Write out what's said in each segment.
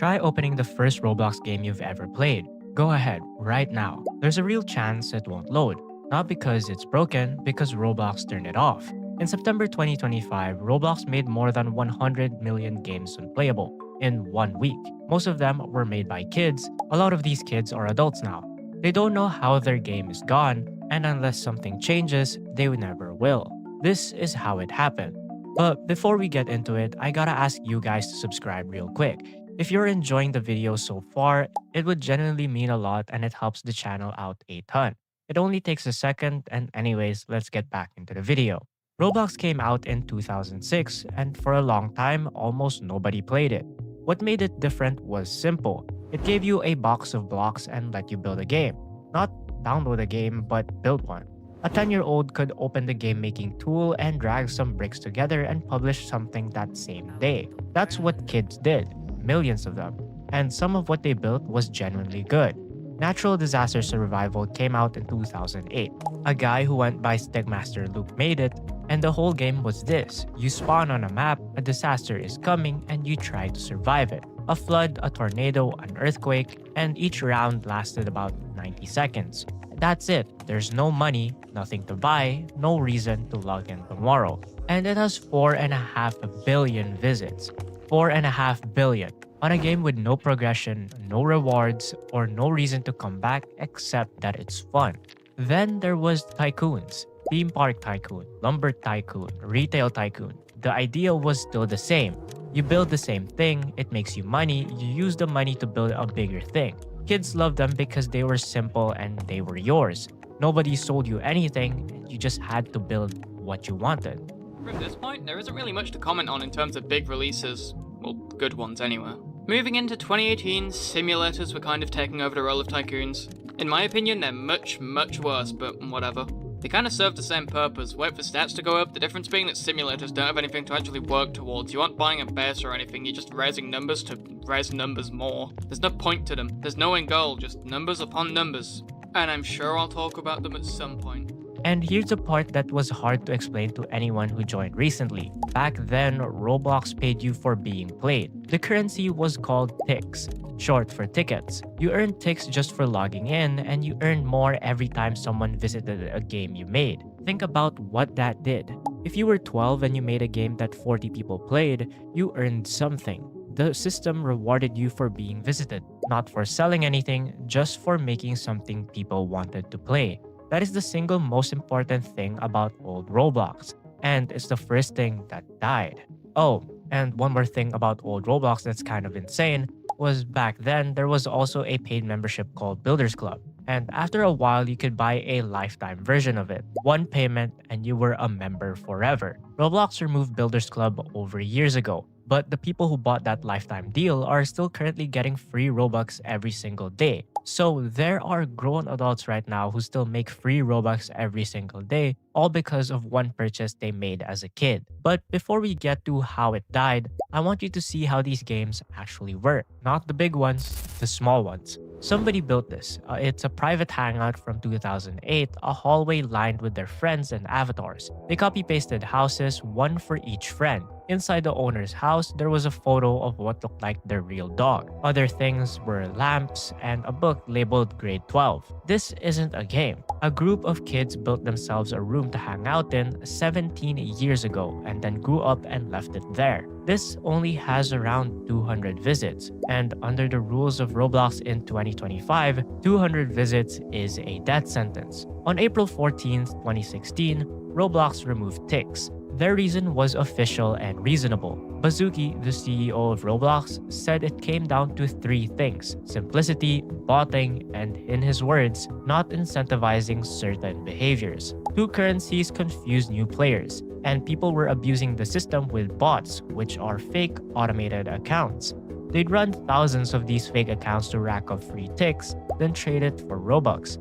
Try opening the first Roblox game you've ever played. Go ahead, right now. There's a real chance it won't load. Not because it's broken, because Roblox turned it off. In September 2025, Roblox made more than 100 million games unplayable in 1 week. Most of them were made by kids. A lot of these kids are adults now. They don't know how their game is gone, and unless something changes, they never will. This is how it happened. But before we get into it, I gotta ask you guys to subscribe real quick. If you're enjoying the video so far, it would genuinely mean a lot and it helps the channel out a ton. It only takes a second, and anyways, let's get back into the video. Roblox came out in 2006, and for a long time, almost nobody played it. What made it different was simple. It gave you a box of blocks and let you build a game. Not download a game, but build one. A 10-year-old could open the game-making tool and drag some bricks together and publish something that same day. That's what kids did, millions of them. And some of what they built was genuinely good. Natural Disaster Survival came out in 2008. A guy who went by Stigmaster Luke made it, and the whole game was this. You spawn on a map, a disaster is coming, and you try to survive it. A flood, a tornado, an earthquake, and each round lasted about 90 seconds. That's it. There's no money, nothing to buy, no reason to log in tomorrow. And it has 4.5 billion visits. 4.5 billion. On a game with no progression, no rewards, or no reason to come back except that it's fun. Then there was Tycoons. Theme Park Tycoon, Lumber Tycoon, Retail Tycoon. The idea was still the same. You build the same thing, it makes you money, you use the money to build a bigger thing. Kids loved them because they were simple and they were yours. Nobody sold you anything, you just had to build what you wanted. From this point, there isn't really much to comment on in terms of big releases. Well, good ones anyway. Moving into 2018, simulators were kind of taking over the role of tycoons. In my opinion, they're much worse, but whatever. They kind of serve the same purpose, wait for stats to go up, the difference being that simulators don't have anything to actually work towards. You aren't buying a base or anything, you're just raising numbers to raise numbers more. There's no point to them, there's no end goal, just numbers upon numbers. And I'm sure I'll talk about them at some point. And here's the part that was hard to explain to anyone who joined recently. Back then, Roblox paid you for being played. The currency was called ticks, short for tickets. You earned ticks just for logging in, and you earned more every time someone visited a game you made. Think about what that did. If you were 12 and you made a game that 40 people played, you earned something. The system rewarded you for being visited, not for selling anything, just for making something people wanted to play. That is the single most important thing about old Roblox, and it's the first thing that died. Oh, and one more thing about old Roblox that's kind of insane was back then there was also a paid membership called Builders Club. And after a while, you could buy a lifetime version of it. One payment and you were a member forever. Roblox removed Builders Club over years ago, but the people who bought that lifetime deal are still currently getting free Robux every single day. So there are grown adults right now who still make free Robux every single day, all because of one purchase they made as a kid. But before we get to how it died, I want you to see how these games actually work. Not the big ones, the small ones. Somebody built this. It's a private hangout from 2008, a hallway lined with their friends and avatars. They copy-pasted houses, one for each friend. Inside the owner's house, there was a photo of what looked like their real dog. Other things were lamps and a book labeled Grade 12. This isn't a game. A group of kids built themselves a room to hang out in 17 years ago and then grew up and left it there. This only has around 200 visits, and under the rules of Roblox in 2025, 200 visits is a death sentence. On April 14, 2016, Roblox removed ticks. Their reason was official and reasonable. Bazuki, the CEO of Roblox, said it came down to three things: simplicity, botting, and in his words, not incentivizing certain behaviors. Two currencies confused new players, and people were abusing the system with bots, which are fake automated accounts. They'd run thousands of these fake accounts to rack up free ticks, then trade it for Robux.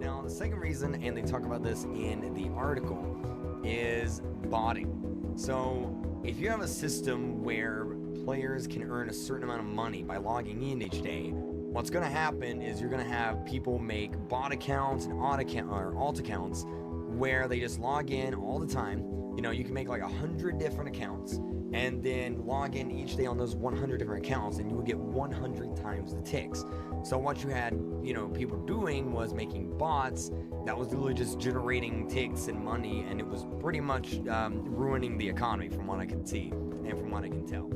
Now, the second reason, and they talk about this in the article, is botting. So if you have a system where players can earn a certain amount of money by logging in each day, what's going to happen is you're going to have people make bot accounts and alt accounts where they just log in all the time. You know, you can make like 100 different accounts, and then log in each day on those 100 different accounts, and you would get 100 times the ticks. So what you had, people doing was making bots that was literally just generating ticks and money, and it was pretty much ruining the economy from what I can see and from what I can tell.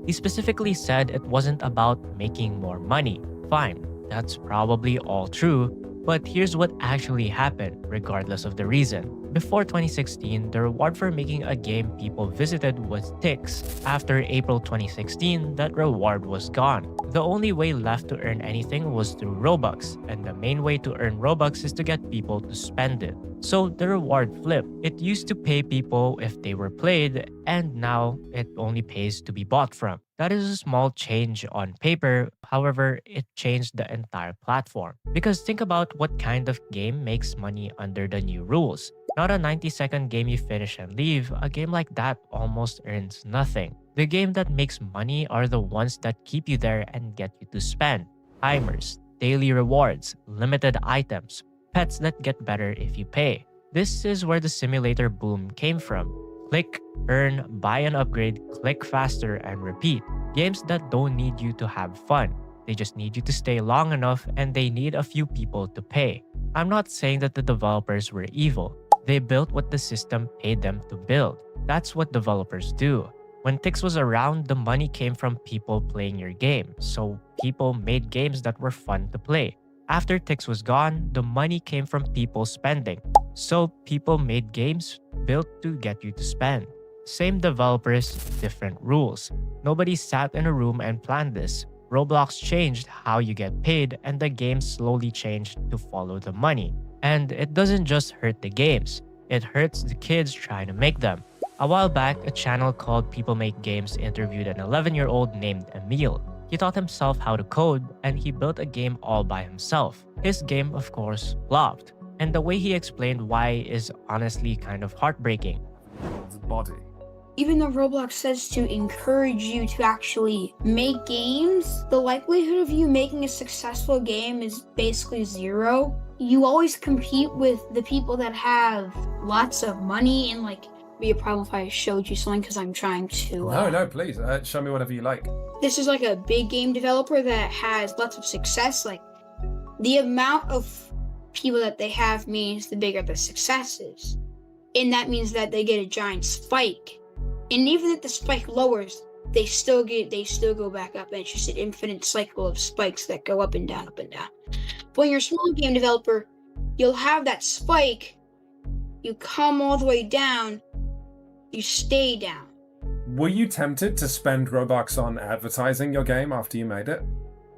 He specifically said it wasn't about making more money. Fine, that's probably all true, but here's what actually happened, regardless of the reason. Before 2016, the reward for making a game people visited was ticks. After April 2016, that reward was gone. The only way left to earn anything was through Robux, and the main way to earn Robux is to get people to spend it. So the reward flipped. It used to pay people if they were played, and now it only pays to be bought from. That is a small change on paper, however, it changed the entire platform. Because think about what kind of game makes money under the new rules. Not a 90-second game you finish and leave, a game like that almost earns nothing. The game that makes money are the ones that keep you there and get you to spend. Timers, daily rewards, limited items, pets that get better if you pay. This is where the simulator boom came from. Click, earn, buy an upgrade, click faster, and repeat. Games that don't need you to have fun. They just need you to stay long enough, and they need a few people to pay. I'm not saying that the developers were evil. They built what the system paid them to build. That's what developers do. When Tix was around, the money came from people playing your game, so people made games that were fun to play. After Tix was gone, the money came from people spending, so people made games built to get you to spend. Same developers, different rules. Nobody sat in a room and planned this. Roblox changed how you get paid, and the game slowly changed to follow the money. And it doesn't just hurt the games, it hurts the kids trying to make them. A while back, a channel called People Make Games interviewed an 11-year-old named Emil. He taught himself how to code, and he built a game all by himself. His game, of course, flopped. And the way he explained why is honestly kind of heartbreaking. The body. Even though Roblox says to encourage you to actually make games, the likelihood of you making a successful game is basically zero. You always compete with the people that have lots of money, and be a problem if I showed you something because I'm trying to... No, please. Show me whatever you like. This is a big game developer that has lots of success. The amount of people that they have means the bigger the success is. And that means that they get a giant spike. And even if the spike lowers, they still go back up, and it's just an infinite cycle of spikes that go up and down, up and down. But when you're a small game developer, you'll have that spike, you come all the way down, you stay down. Were you tempted to spend Robux on advertising your game after you made it?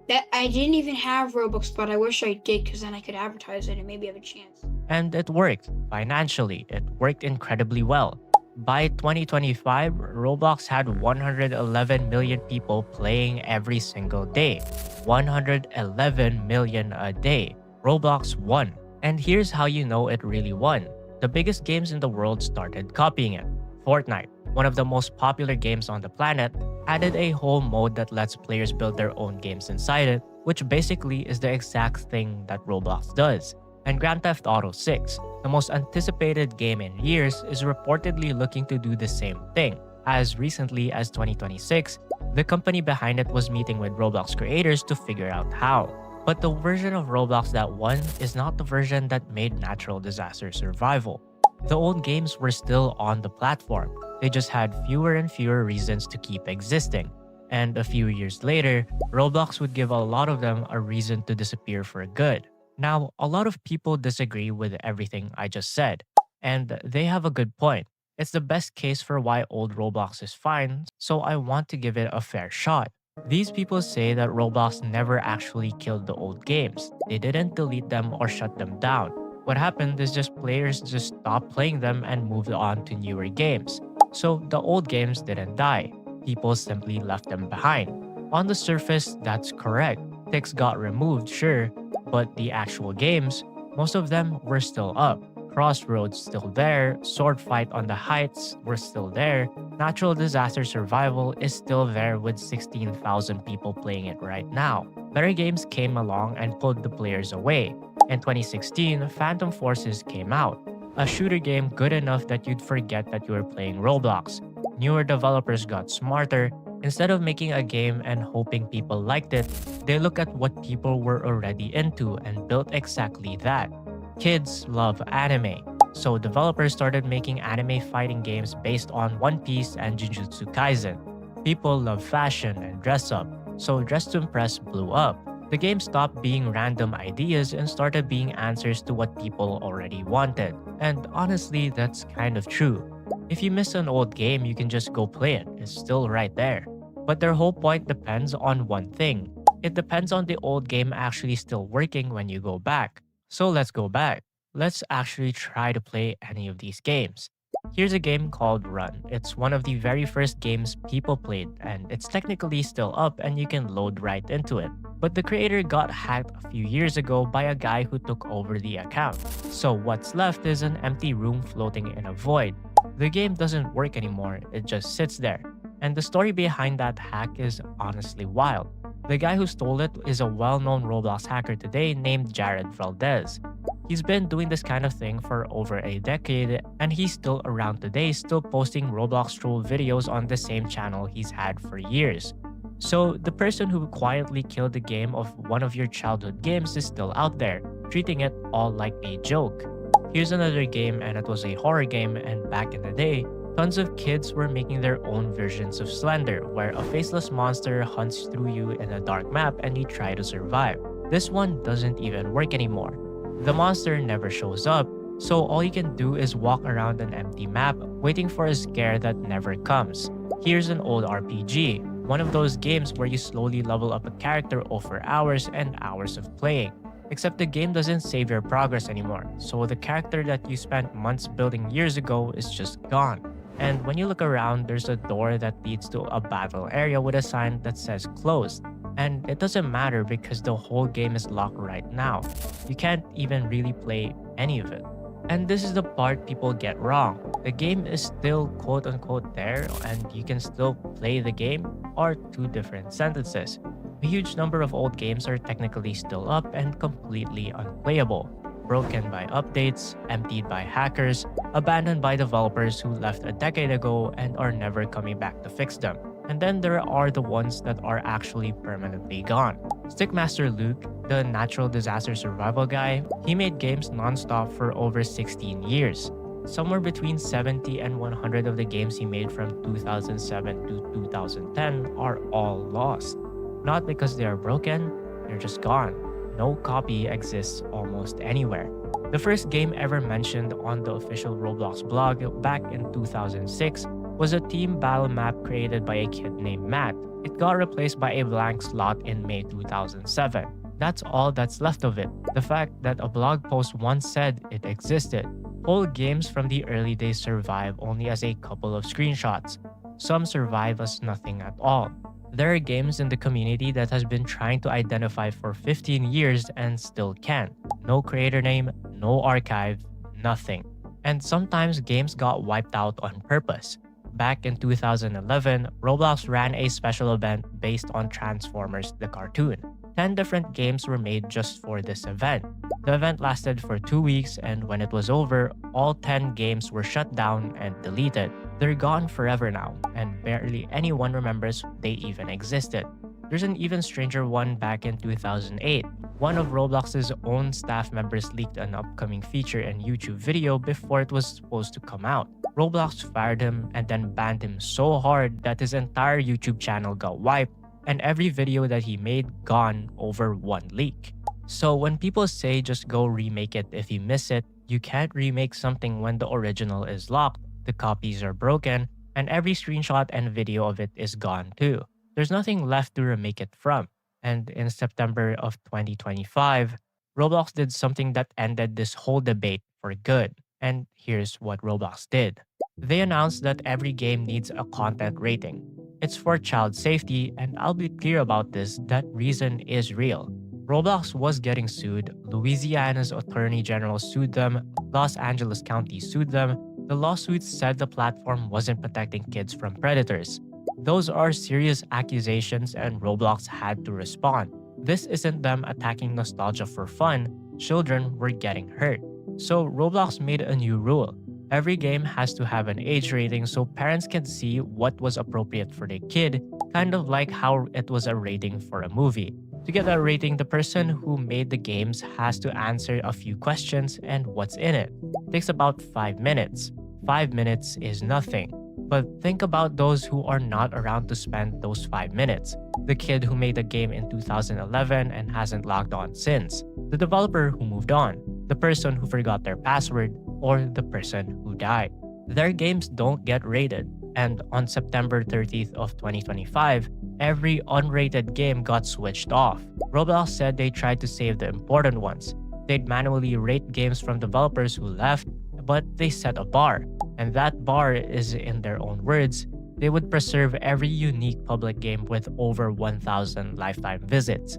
That I didn't even have Robux, but I wish I did, because then I could advertise it and maybe have a chance. And it worked. Financially, it worked incredibly well. By 2025, Roblox had 111 million people playing every single day. 111 million a day. Roblox won. And here's how you know it really won. The biggest games in the world started copying it. Fortnite, one of the most popular games on the planet, added a whole mode that lets players build their own games inside it, which basically is the exact thing that Roblox does. And Grand Theft Auto 6, the most anticipated game in years, is reportedly looking to do the same thing. As recently as 2026, the company behind it was meeting with Roblox creators to figure out how. But the version of Roblox that won is not the version that made natural disaster survival. The old games were still on the platform. They just had fewer and fewer reasons to keep existing. And a few years later, Roblox would give a lot of them a reason to disappear for good. Now, a lot of people disagree with everything I just said, and they have a good point. It's the best case for why old Roblox is fine, so I want to give it a fair shot. These people say that Roblox never actually killed the old games. They didn't delete them or shut them down. What happened is just players just stopped playing them and moved on to newer games. So the old games didn't die. People simply left them behind. On the surface, that's correct. Ticks got removed, sure, but the actual games, most of them were still up. Crossroads still there, Sword Fight on the Heights were still there, Natural Disaster Survival is still there with 16,000 people playing it right now. Better games came along and pulled the players away. In 2016, Phantom Forces came out. A shooter game good enough that you'd forget that you were playing Roblox. Newer developers got smarter. Instead of making a game and hoping people liked it, they look at what people were already into and built exactly that. Kids love anime, so developers started making anime fighting games based on One Piece and Jujutsu Kaisen. People love fashion and dress up, so Dress to Impress blew up. The game stopped being random ideas and started being answers to what people already wanted. And honestly, that's kind of true. If you miss an old game, you can just go play it. It's still right there. But their whole point depends on one thing. It depends on the old game actually still working when you go back. So let's go back. Let's actually try to play any of these games. Here's a game called Run. It's one of the very first games people played, and it's technically still up and you can load right into it. But the creator got hacked a few years ago by a guy who took over the account. So what's left is an empty room floating in a void. The game doesn't work anymore, it just sits there. And the story behind that hack is honestly wild. The guy who stole it is a well-known Roblox hacker today named Jared Valdez. He's been doing this kind of thing for over a decade, and he's still around today, still posting Roblox troll videos on the same channel he's had for years. So the person who quietly killed the game of one of your childhood games is still out there, treating it all like a joke. Here's another game, and it was a horror game, and back in the day, tons of kids were making their own versions of Slender, where a faceless monster hunts through you in a dark map and you try to survive. This one doesn't even work anymore. The monster never shows up, so all you can do is walk around an empty map, waiting for a scare that never comes. Here's an old RPG, one of those games where you slowly level up a character over hours and hours of playing. Except the game doesn't save your progress anymore, so the character that you spent months building years ago is just gone. And when you look around, there's a door that leads to a battle area with a sign that says closed. And it doesn't matter because the whole game is locked right now. You can't even really play any of it. And this is the part people get wrong. The game is still quote unquote there and you can still play the game, are two different sentences. A huge number of old games are technically still up and completely unplayable. Broken by updates, emptied by hackers, abandoned by developers who left a decade ago and are never coming back to fix them. And then there are the ones that are actually permanently gone. Stickmaster Luke, the natural disaster survival guy, he made games non-stop for over 16 years. Somewhere between 70 and 100 of the games he made from 2007 to 2010 are all lost. Not because they are broken, they're just gone. No copy exists almost anywhere. The first game ever mentioned on the official Roblox blog back in 2006 was a team battle map created by a kid named Matt. It got replaced by a blank slot in May 2007. That's all that's left of it. The fact that a blog post once said it existed. Whole games from the early days survive only as a couple of screenshots. Some survive as nothing at all. There are games in the community that has been trying to identify for 15 years and still can't. No creator name, no archive, nothing. And sometimes games got wiped out on purpose. Back in 2011, Roblox ran a special event based on Transformers the cartoon. 10 different games were made just for this event. The event lasted for 2 weeks, and when it was over, all 10 games were shut down and deleted. They're gone forever now, and barely anyone remembers they even existed. There's an even stranger one back in 2008. One of Roblox's own staff members leaked an upcoming feature and YouTube video before it was supposed to come out. Roblox fired him and then banned him so hard that his entire YouTube channel got wiped and every video that he made gone over one leak. So when people say just go remake it if you miss it, you can't remake something when the original is locked, the copies are broken, and every screenshot and video of it is gone too. There's nothing left to remake it from. And in September of 2025, Roblox did something that ended this whole debate for good. And here's what Roblox did. They announced that every game needs a content rating. It's for child safety, and I'll be clear about this, that reason is real. Roblox was getting sued, Louisiana's Attorney General sued them, Los Angeles County sued them. The lawsuits said the platform wasn't protecting kids from predators. Those are serious accusations and Roblox had to respond. This isn't them attacking nostalgia for fun, children were getting hurt. So Roblox made a new rule. Every game has to have an age rating so parents can see what was appropriate for their kid, kind of like how it was a rating for a movie. To get a rating, the person who made the games has to answer a few questions and what's in it. It takes about 5 minutes. 5 minutes is nothing. But think about those who are not around to spend those 5 minutes. The kid who made the game in 2011 and hasn't logged on since. The developer who moved on. The person who forgot their password. Or the person who died. Their games don't get rated. And on September 30th of 2025, every unrated game got switched off. Roblox said they tried to save the important ones. They'd manually rate games from developers who left, but they set a bar. And that bar is, in their own words, they would preserve every unique public game with over 1,000 lifetime visits.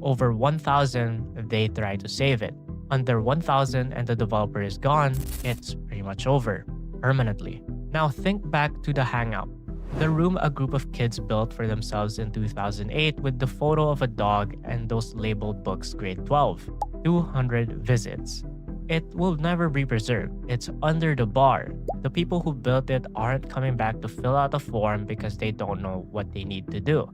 Over 1,000, they try to save it. Under 1,000 and the developer is gone, it's pretty much over, permanently. Now think back to the Hangout, the room a group of kids built for themselves in 2008 with the photo of a dog and those labeled books grade 12. 200 visits. It will never be preserved. It's under the bar. The people who built it aren't coming back to fill out a form because they don't know what they need to do.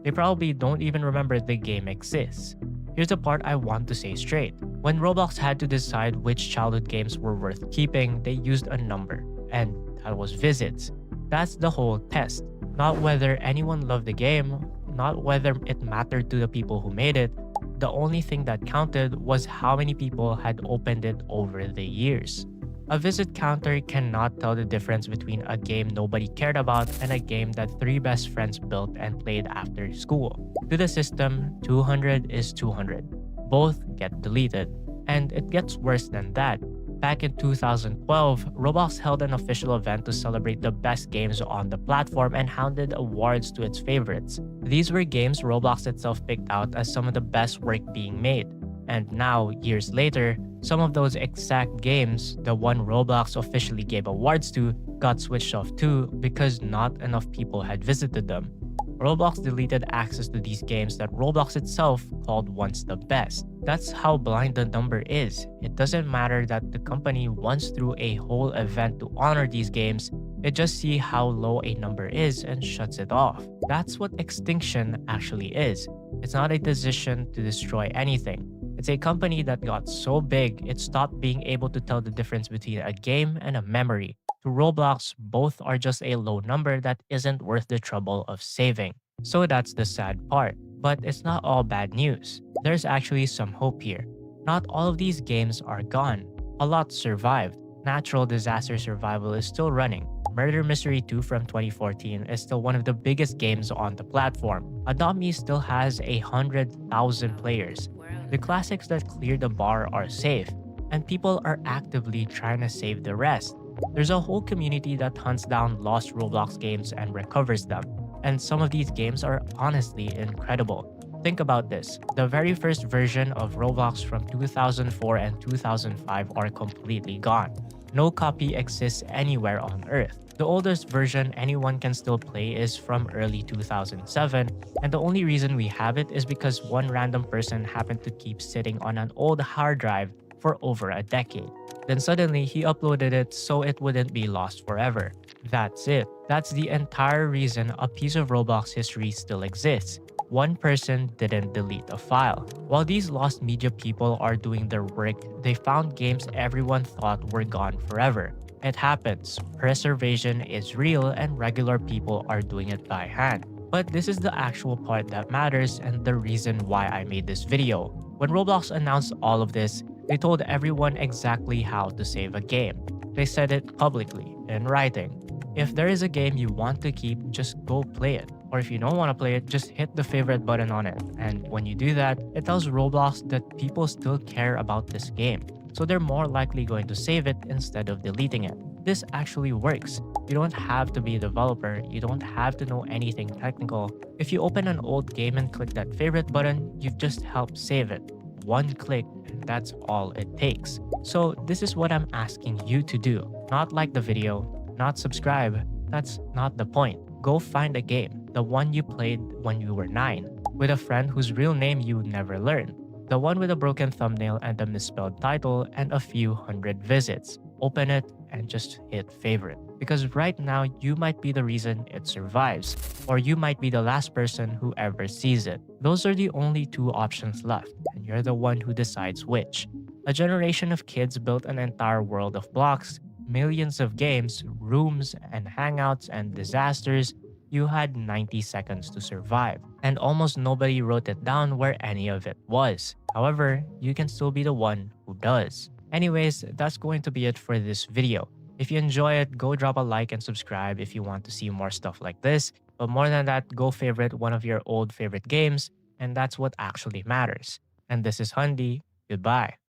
They probably don't even remember the game exists. Here's the part I want to say straight. When Roblox had to decide which childhood games were worth keeping, they used a number, and that was visits. That's the whole test. Not whether anyone loved the game, not whether it mattered to the people who made it. The only thing that counted was how many people had opened it over the years. A visit counter cannot tell the difference between a game nobody cared about and a game that 3 best friends built and played after school. To the system, 200 is 200. Both get deleted. And it gets worse than that. Back in 2012, Roblox held an official event to celebrate the best games on the platform and handed awards to its favorites. These were games Roblox itself picked out as some of the best work being made. And now, years later, some of those exact games, the one Roblox officially gave awards to, got switched off too because not enough people had visited them. Roblox deleted access to these games that Roblox itself called once the best. That's how blind the number is. It doesn't matter that the company once threw a whole event to honor these games, it just sees how low a number is and shuts it off. That's what Extinction actually is. It's not a decision to destroy anything. It's a company that got so big it stopped being able to tell the difference between a game and a memory. To Roblox, both are just a low number that isn't worth the trouble of saving. So that's the sad part. But it's not all bad news. There's actually some hope here. Not all of these games are gone. A lot survived. Natural disaster survival is still running. Murder Mystery 2 from 2014 is still one of the biggest games on the platform. Adopt Me still has 100,000 players. The classics that clear the bar are safe, and people are actively trying to save the rest. There's a whole community that hunts down lost Roblox games and recovers them, and some of these games are honestly incredible. Think about this. The very first version of Roblox from 2004 and 2005 are completely gone. No copy exists anywhere on Earth. The oldest version anyone can still play is from early 2007, and the only reason we have it is because one random person happened to keep sitting on an old hard drive for over a decade. Then suddenly he uploaded it so it wouldn't be lost forever. That's it. That's the entire reason a piece of Roblox history still exists. One person didn't delete a file. While these lost media people are doing their work, they found games everyone thought were gone forever. It happens. Preservation is real and regular people are doing it by hand. But this is the actual part that matters and the reason why I made this video. When Roblox announced all of this, they told everyone exactly how to save a game. They said it publicly, in writing. If there is a game you want to keep, just go play it. Or if you don't want to play it, just hit the favorite button on it. And when you do that, it tells Roblox that people still care about this game. So they're more likely going to save it instead of deleting it. This actually works. You don't have to be a developer, you don't have to know anything technical. If you open an old game and click that favorite button, you've just helped save it. One click, and that's all it takes. So this is what I'm asking you to do. Not like the video, not subscribe. That's not the point. Go find a game, the one you played when you were 9, with a friend whose real name you never learned. The one with a broken thumbnail and a misspelled title and a few hundred visits. Open it and just hit favorite. Because right now, you might be the reason it survives, or you might be the last person who ever sees it. Those are the only two options left, and you're the one who decides which. A generation of kids built an entire world of blocks, millions of games, rooms, and hangouts and disasters. You had 90 seconds to survive, and almost nobody wrote it down where any of it was. However, you can still be the one who does. Anyways, that's going to be it for this video. If you enjoy it, go drop a like and subscribe if you want to see more stuff like this. But more than that, go favorite one of your old favorite games, and that's what actually matters. And this is Hundi. Goodbye.